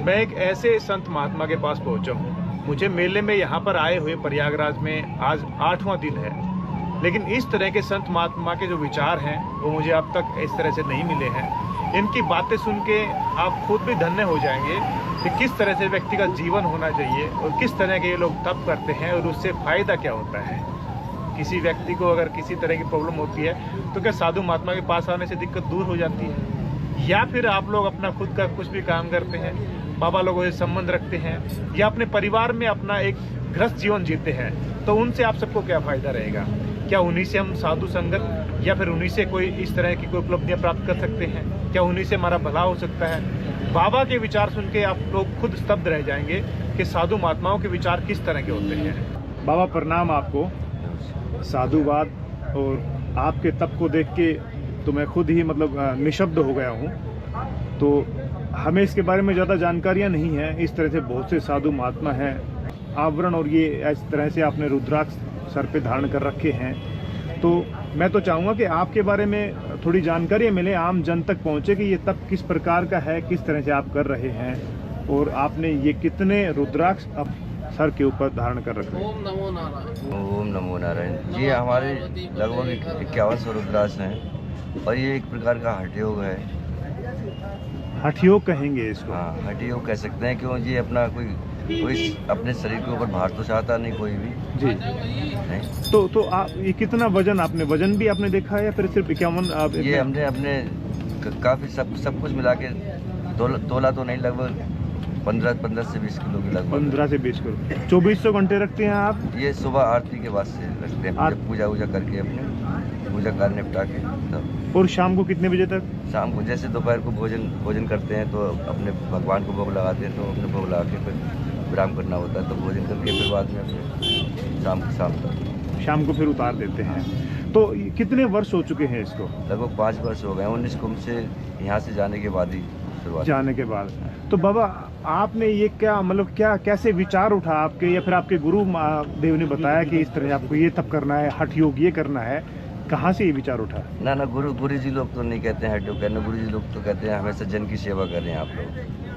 मैं एक ऐसे संत महात्मा के पास पहुंचा हूं। मुझे मेले में यहाँ पर आए हुए प्रयागराज में आज 8वां दिन है, लेकिन इस तरह के संत महात्मा के जो विचार हैं वो मुझे अब तक इस तरह से नहीं मिले हैं। इनकी बातें सुन के आप खुद भी धन्य हो जाएंगे कि किस तरह से व्यक्ति का जीवन होना चाहिए और किस तरह के ये लोग तप करते हैं और उससे फ़ायदा क्या होता है। किसी व्यक्ति को अगर किसी तरह की प्रॉब्लम होती है तो क्या साधु महात्मा के पास आने से दिक्कत दूर हो जाती है, या फिर आप लोग अपना खुद का कुछ भी काम करते हैं, बाबा लोगों से संबंध रखते हैं, या अपने परिवार में अपना एक गृहस्थ जीवन जीते हैं, तो उनसे आप सबको क्या फ़ायदा रहेगा? क्या उन्हीं से हम साधु संगत या फिर उन्हीं से कोई इस तरह की कोई उपलब्धियां प्राप्त कर सकते हैं? क्या उन्हीं से हमारा भला हो सकता है? बाबा के विचार सुन के आप लोग खुद स्तब्ध रह जाएंगे कि साधु महात्माओं के विचार किस तरह के होते हैं। बाबा प्रणाम आपको। साधुवाद और आपके तप को देख के तो मैं खुद ही निशब्द हो गया हूँ। तो हमें इसके बारे में ज़्यादा जानकारियाँ नहीं हैं। इस तरह से बहुत से साधु महात्मा हैं, आवरण और ये इस तरह से आपने रुद्राक्ष सर पे धारण कर रखे हैं। तो मैं तो चाहूँगा कि आपके बारे में थोड़ी जानकारी मिले, आम जन तक पहुँचे कि ये तप किस प्रकार का है, किस तरह से आप कर रहे हैं और आपने ये कितने रुद्राक्ष अब सर के ऊपर धारण कर रखे हैं। ओम नमो नारायण। ओम नमो नारायण जी। हमारे लगभग 5100 रुद्राक्ष हैं और ये एक प्रकार का हठ योग है। हठ योग कहेंगे इसको? हाँ, हठ योग कह सकते हैं, क्यों जी अपना कोई अपने शरीर के ऊपर भार तो चाहता नहीं कोई भी जी नहीं। तो आप ये कितना वजन भी आपने देखा है या फिर सिर्फ 51? आप ये हमने अपने काफ़ी सब कुछ मिला के तोला तो नहीं, लगभग 15 से 20 किलो के लगभग। 15 से 20 किलो। 2400 घंटे रखते हैं आप? ये सुबह आरती के बाद से रखते हैं, पूजा करके अपने पूजा कार्य निपटा के तब। और शाम को कितने बजे तक? शाम को जैसे दोपहर को भोजन करते हैं तो अपने भगवान को भोग लगाते हैं, तो अपने भोग लगा के फिर विराम करना होता है, तो भोजन करके फिर बाद में अपने शाम को फिर उतार देते हैं। तो कितने वर्ष हो चुके हैं इसको? लगभग 5 वर्ष हो गए। 19 कुंभ से यहाँ से जाने के बाद ही शुरुआत। जाने के बाद तो बाबा आपने ये क्या कैसे विचार उठा आपके, या फिर आपके गुरु देव ने बताया कि इस तरह आपको ये तप करना है, हठ योग ये करना है? कहाँ से ये विचार उठा? ना गुरु जी लोग तो नहीं कहते हैं हठ योग करना। गुरु जी लोग तो कहते हैं हमेशा जन की सेवा करें आप लोग।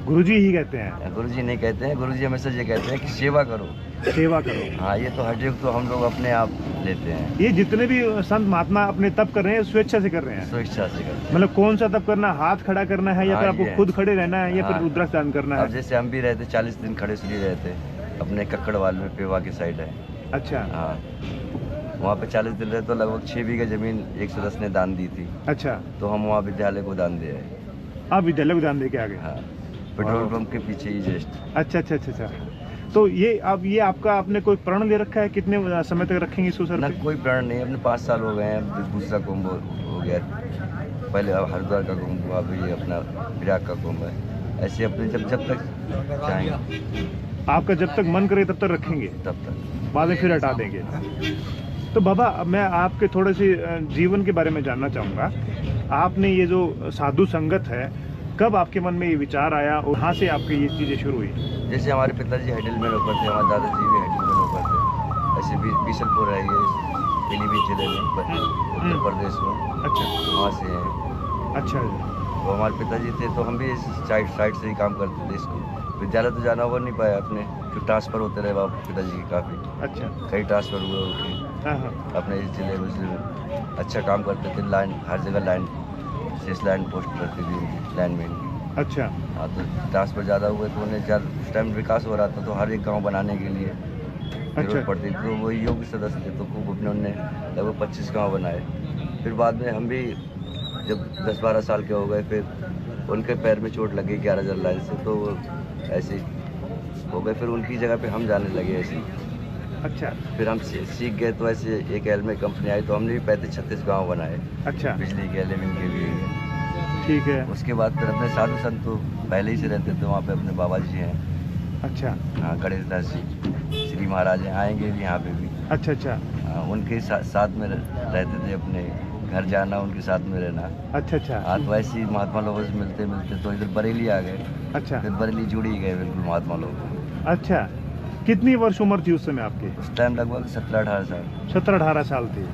गुरु जी ही कहते हैं? गुरु जी नहीं कहते हैं, गुरु जी हमेशा ये कहते हैं कि सेवा करो। सेवा करो। हाँ, ये तो हठ योग तो हम लोग अपने आप लेते हैं। ये जितने भी संत महात्मा अपने तप कर रहे हैं स्वेच्छा से कर रहे हैं? स्वेच्छा से करते हैं। कौन सा तप करना? हाथ खड़ा करना है या फिर आपको खुद खड़े रहना है या फिर रुद्राक्ष धारण करना है? अब जैसे हम भी रहते 40 दिन खड़े सूर्य रहते अपने कक्कड़वाल में, पेवा की साइड है। अच्छा। हाँ, वहाँ पे 40 दिन रहे तो लगभग 6 बीघा जमीन 110 ने दान दी थी। अच्छा। तो हम वहाँ विद्यालय को दान दे आए। आप विद्यालय को दान दे के आ गए? हाँ, पेट्रोल पंप के पीछे ही जस्ट। अच्छा। तो ये आपका आपने कोई प्रण ले रखा है? कितने समय तक रखेंगे इसको सर? ना, कोई प्रण नहीं। अपने 5 साल हो गए हैं। दूसरा कुंभ हो गया, पहले हरिद्वार का कुंभ हुआ, अभी ये अपना प्रयाग का कुंभ है। ऐसे अपने जब तक चाहेंगे। आपका जब तक मन करे तब तक रखेंगे? तब तक, बाद में फिर हटा देंगे। तो बाबा मैं आपके थोड़े से जीवन के बारे में जानना चाहूँगा। आपने ये जो साधु संगत है, कब आपके मन में ये विचार आया और कहाँ से आपकी ये चीज़ें शुरू हुई? जैसे हमारे पिताजी हेडल में नौकर थे, हमारे दादाजी भी हेडल में नौकर थे। ऐसे बीसलपुर है ये पीलीभीत जिले में, उत्तर प्रदेश में। अच्छा। वहाँ से हैं। अच्छा। तो हमारे पिताजी थे तो हम भी इस साइड से ही काम करते थे। इसको विद्यालय तो जाना हो नहीं पाया अपने, तो ट्रांसफ़र होते रहे बाप पिताजी के काफ़ी। अच्छा। कई ट्रांसफ़र हुए उनके अपने इस जिले में। अच्छा काम करते थे, लाइन हर जगह लाइन शेष लाइन पोस्ट करती थी उनकी, लाइनमैन की। अच्छा। हाँ, तो ट्रांसफ़र ज़्यादा हुए तो उन्हें उस टाइम विकास हो रहा था, तो हर एक गांव बनाने के लिए जरूरत पड़ती थी। तो वही योग सदस्य थे, तो खूब अपने उनने लगभग 25 गाँव बनाए। फिर बाद में हम भी जब 10-12 साल के हो गए, फिर उनके पैर में चोट लगी 11 लाइन से, तो वो ऐसे हो गए। फिर उनकी जगह पे हम जाने लगे ऐसे। अच्छा। फिर हम सीख गए, तो ऐसे एक एल में कंपनी आई, तो हमने भी 35-36 गाँव बनाए। अच्छा। बिजली के एलिमेंट के भी। ठीक है। उसके बाद फिर अपने साधु संत तो पहले ही से रहते थे वहाँ पे, अपने बाबा जी हैं। अच्छा। हाँ, गणेश दास जी श्री महाराज हैं, आएंगे भी यहाँ पे भी। अच्छा। हाँ, उनके साथ में रहते थे, अपने घर जाना, उनके साथ में रहना। अच्छा। हाँ, तो ऐसे ही महात्मा लोगों से मिलते तो इधर बरेली आ गए। अच्छा। फिर बरेली जुड़ ही गए बिल्कुल महात्मा लोग। अच्छा। कितनी वर्ष उम्र थी उस समय आपकी? उस टाइम लगभग 17-18 साल। 17-18 साल थी।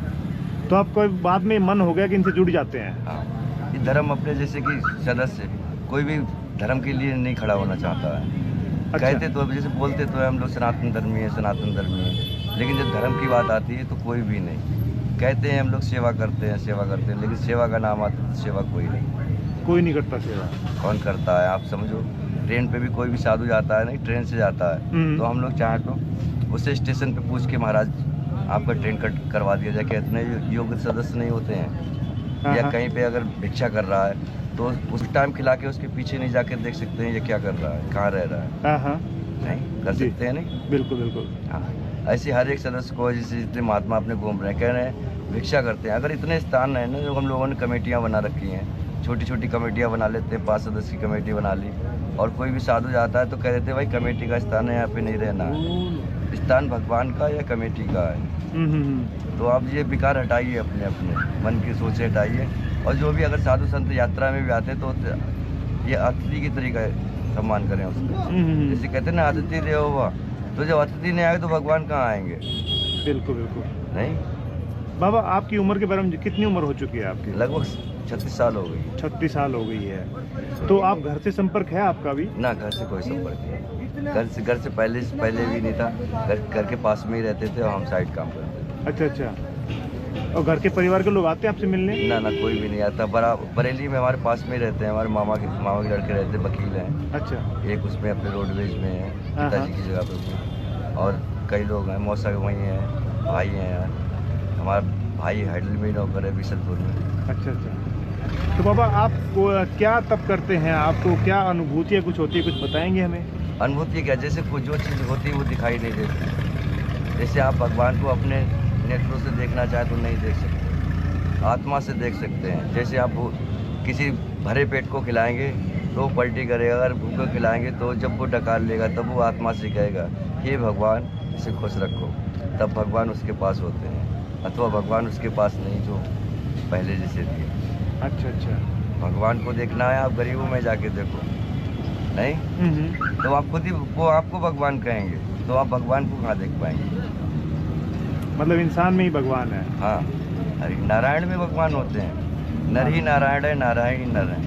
तो आपको बाद में मन हो गया कि इनसे जुड़ जाते हैं? हाँ, ये धर्म अपने जैसे कि सदस्य कोई भी धर्म के लिए नहीं खड़ा होना चाहता है। अच्छा। कहते तो जैसे बोलते तो है हम लोग सनातन धर्मी है, सनातन धर्मी है, लेकिन जब धर्म की बात आती है तो कोई भी नहीं। कहते हैं हम लोग सेवा करते हैं, लेकिन सेवा का नाम आता है तो सेवा कोई नहीं, कोई नहीं करता सेवा। कौन करता है? आप समझो, ट्रेन पे भी कोई भी साधु जाता है, नहीं ट्रेन से जाता है, तो हम लोग चाहें तो उससे स्टेशन पे पूछ के महाराज आपका ट्रेन कट करवा दिया जाए, क्या इतने योग्य सदस्य नहीं होते हैं? या कहीं पे अगर भिक्षा कर रहा है तो उस टाइम खिला के उसके पीछे नहीं जाके देख सकते हैं ये क्या कर रहा है, कहाँ रह रहा है? नहीं कर सकते हैं? नहीं, बिल्कुल बिल्कुल। हाँ, ऐसे हर एक सदस्य को, जैसे जितने महात्मा अपने घूम रहे हैं, कह रहे हैं भिक्षा करते हैं। अगर इतने स्थान है ना, जो हम लोगों ने कमेटियाँ बना रखी हैं, छोटी छोटी कमेटियाँ बना लेते हैं, 5 सदस्य की कमेटी बना ली, और कोई भी साधु जाता है तो कह देते हैं भाई कमेटी का स्थान है, यहाँ पे नहीं रहना है, स्थान भगवान का या कमेटी का है। तो आप ये विकार हटाइए, अपने अपने मन की सोचे हटाइए, और जो भी अगर साधु संत यात्रा में भी आते हैं तो ये अतिथि की तरीका सम्मान करें उसका। जैसे कहते हैं ना, अतिथि देवो भव, तो जब अतिथि नहीं आए तो भगवान कहाँ आएंगे? बिल्कुल बिल्कुल। नहीं बाबा, आपकी उम्र के बारे में कितनी उम्र हो चुकी है आपकी? लगभग 36 साल हो गई। 36 साल हो गई है। तो आप घर से संपर्क है आपका भी? ना, घर से कोई संपर्क नहीं। घर से पहले भी नहीं था। घर के पास में ही रहते थे और हम साइड काम करते थे। अच्छा। और घर के परिवार के लोग आते हैं आपसे मिलने? ना, कोई भी नहीं आता। बरेली में हमारे पास में ही रहते हैं, हमारे मामा के लड़के रहते हैं, वकील हैं। अच्छा। एक उसमें अपने रोडवेज में है, पिताजी की जगह पे, और कई लोग हैं, मौसा वहीं हैं, भाई हैं, हमारा भाई हैडल में नौकर है बिशनपुर में। अच्छा। तो बाबा, आप क्या तब करते हैं? आपको क्या अनुभूतियाँ कुछ होती है, कुछ बताएंगे हमें? अनुभूति क्या? जैसे कोई जो चीज़ होती है वो दिखाई नहीं देती। जैसे आप भगवान को अपने नेत्रों से देखना चाहें तो नहीं देख सकते, आत्मा से देख सकते हैं। जैसे आप किसी भरे पेट को खिलाएंगे तो वो पलटी करेगा, अगर भूखे खिलाएंगे तो जब वो डकार लेगा तब वो आत्मा से कहेगा हे भगवान इसे खुश रखो, तब भगवान उसके पास होते हैं। अथवा भगवान उसके पास नहीं जो पहले जैसे थे। अच्छा। भगवान को देखना है, आप गरीबों में जाके देखो, नहीं तो आप खुद ही वो आपको भगवान कहेंगे, तो आप भगवान को कहाँ देख पाएंगे? मतलब इंसान में ही भगवान है? हाँ, अरे नारायण में भगवान होते हैं। नर ही नारायण है, नारायण ही नर है।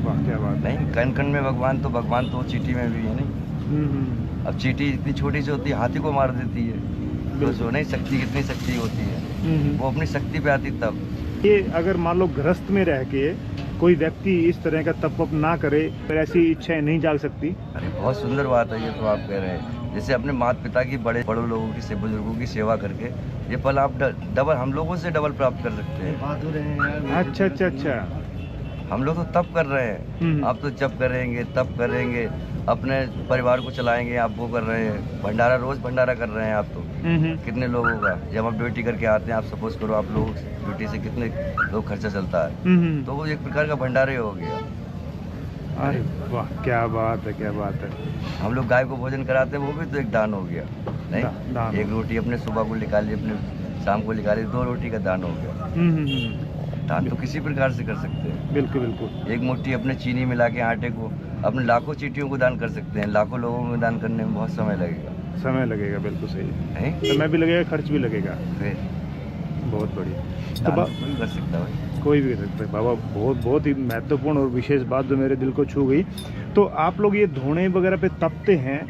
वाह, क्या बात। नहीं, कण कण में भगवान, तो भगवान तो चींटी में भी है। नहीं, अब चींटी इतनी छोटी सी होती है, हाथी को मार देती है, तो जो नहीं शक्ति, कितनी शक्ति होती है, वो अपनी शक्ति पे आती तब। ये अगर मान लो गृहस्थ में रह के कोई व्यक्ति इस तरह का तप ना करे, फिर ऐसी इच्छाएं नहीं जाग सकती? अरे बहुत सुंदर बात है ये तो आप कह रहे हैं। जैसे अपने माता पिता की, बड़े लोगों की, बुजुर्गों की सेवा करके ये फल आप डबल, हम लोगों से डबल प्राप्त कर सकते हैं। अच्छा। हम लोग तो तप कर रहे हैं, आप तो जप करेंगे, तप करेंगे, अपने परिवार को चलाएंगे, आप वो कर रहे हैं। भंडारा, रोज भंडारा कर रहे हैं आप तो। कितने लोगों का, जब आप ड्यूटी करके आते हैं, आप सपोज करो आप लोग ड्यूटी से कितने लोग खर्चा चलता है, तो वो एक प्रकार का भंडारा ही हो गया। अरे वाह, क्या बात है, क्या बात है। हम लोग गाय को भोजन कराते हैं, वो भी तो एक दान हो गया। नहीं, एक रोटी अपने सुबह को निकाली, अपने शाम को निकाली, 2 रोटी का दान हो गया। दान तो किसी प्रकार से कर सकते हैं। बिल्कुल। एक मुट्ठी अपने चीनी मिला के आटे को अपने लाखों चींटियों को दान कर सकते हैं। लाखों लोगों में दान करने में बहुत समय लगेगा। बिल्कुल सही है। समय भी लगेगा, खर्च भी लगेगा। फिर बहुत बढ़िया। तो कोई कर सकता है, कोई भी कर सकता है। बाबा, बहुत ही महत्वपूर्ण और विशेष बात जो मेरे दिल को छू गई। तो आप लोग ये धोने वगैरह पे तपते हैं,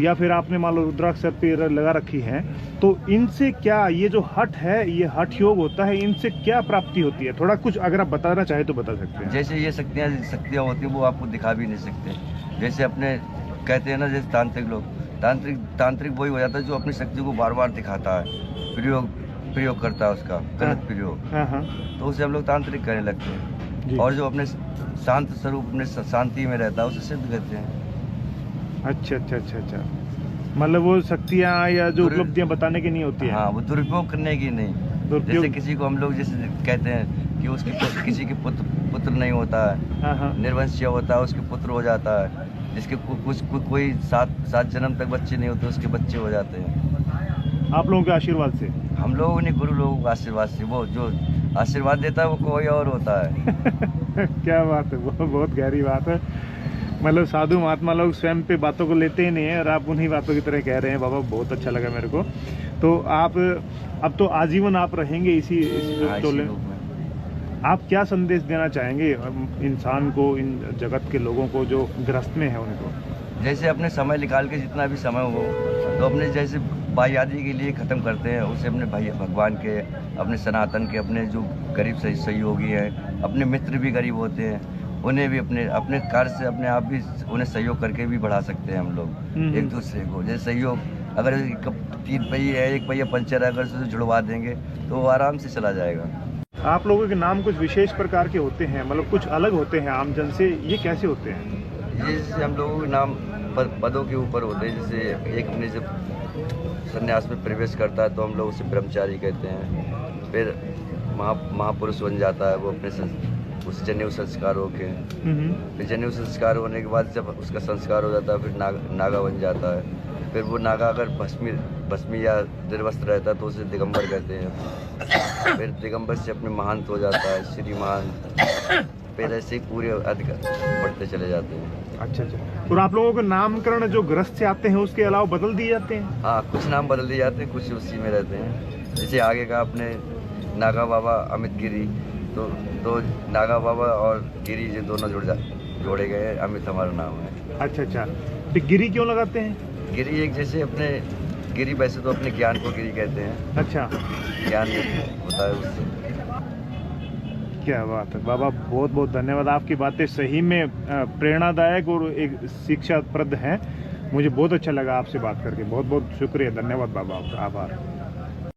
या फिर आपने मान लो रुद्राक्ष सर पे लगा रखी है, तो इनसे क्या, ये जो हठ है, ये हठ योग होता है, इनसे क्या प्राप्ति होती है? थोड़ा कुछ अगर आप बताना चाहे तो बता सकते हैं। जैसे ये शक्तियाँ होती है वो आपको दिखा भी नहीं सकते। जैसे अपने कहते हैं ना, जैसे तांत्रिक लोग, तांत्रिक वही हो जाता है जो अपनी शक्ति को बार बार दिखाता है, प्रयोग करता है उसका गलत प्रयोग, तो उसे हम लोग तांत्रिक करने लगते हैं। और जो अपने शांत स्वरूप, अपने शांति में रहता है, उसे सिद्ध कहते हैं। अच्छा। मतलब वो शक्तियाँ या जो उपलब्धियाँ बताने की नहीं होती है? हाँ, वो दुरुपयोग करने की नहीं। जैसे किसी को हम लोग जैसे कहते हैं कि उसकी किसी के पुत्र नहीं होता है, निर्वंशीय होता है, उसके पुत्र हो जाता है। जिसके कोई 7 जन्म तक बच्चे नहीं होते, उसके बच्चे हो जाते हैं। आप लोगों के आशीर्वाद से? हम लोगों ने, गुरु लोगों के आशीर्वाद से। वो जो आशीर्वाद देता है वो कोई और होता है। क्या बात है, बहुत गहरी बात है। मतलब साधु महात्मा लोग स्वयं पे बातों को लेते ही नहीं है, और आप उन्हीं बातों की तरह कह रहे हैं। बाबा, बहुत अच्छा लगा मेरे को। तो आप अब तो आजीवन आप रहेंगे इसी टोले में? आप क्या संदेश देना चाहेंगे इंसान को, इन जगत के लोगों को जो ग्रस्त में है उनको? जैसे अपने समय निकाल के जितना भी समय हो तो अपने जैसे भाईयारी के लिए ख़त्म करते हैं, उसे अपने भाई भगवान के, अपने सनातन के, अपने जो गरीब सहयोगी हैं, अपने मित्र भी गरीब होते हैं, उन्हें भी अपने कार्य से अपने आप भी उन्हें सहयोग करके भी बढ़ा सकते हैं हम लोग एक दूसरे को। जैसे सहयोग, अगर 3 पहिए है, 1 पहिया पंचर है, अगर उसे जुड़वा देंगे तो वो आराम से चला जाएगा। आप लोगों के नाम कुछ विशेष प्रकार के होते हैं, मतलब कुछ अलग होते हैं आम जन से, ये कैसे होते हैं? ये जैसे हम लोगों के नाम पदों के ऊपर होते हैं। जैसे एक अपने जब संन्यास में प्रवेश करता है तो हम लोग उसे ब्रह्मचारी कहते हैं। फिर महापुरुष बन जाता है वो अपने उस जनेऊ संस्कार होके, फिर जनेऊ संस्कार होने के बाद जब उसका संस्कार हो जाता है फिर नागा बन जाता है। फिर वो नागा अगर भस्मी या निर्वस्त्र रहता है तो उसे दिगंबर कहते हैं। फिर दिगंबर से अपने महंत हो जाता है, श्रीमान। फिर ऐसे ही पूरे अधिकार बढ़ते चले जाते हैं। अच्छा। और आप लोगों के नामकरण जो ग्रस्त से आते हैं उसके अलावा बदल दिए जाते हैं? हाँ, कुछ नाम बदल दिए जाते हैं, कुछ उसी में रहते हैं। जैसे आगे का अपने नागा बाबा अमित गिरी, तो नागा बाबा और गिरी जो दोनों जोड़े गए हैं, अमित हमारा नाम है। अच्छा। तो गिरी क्यों लगाते हैं? गिरी एक जैसे अपने गिरी, वैसे तो अपने ज्ञान को गिरी कहते हैं। अच्छा, ज्ञान होता है उससे। क्या बात है बाबा, बहुत बहुत धन्यवाद। आपकी बातें सही में प्रेरणादायक और एक शिक्षाप्रद हैं। मुझे बहुत अच्छा लगा आपसे बात करके। बहुत बहुत शुक्रिया, धन्यवाद बाबा, आपका आभार।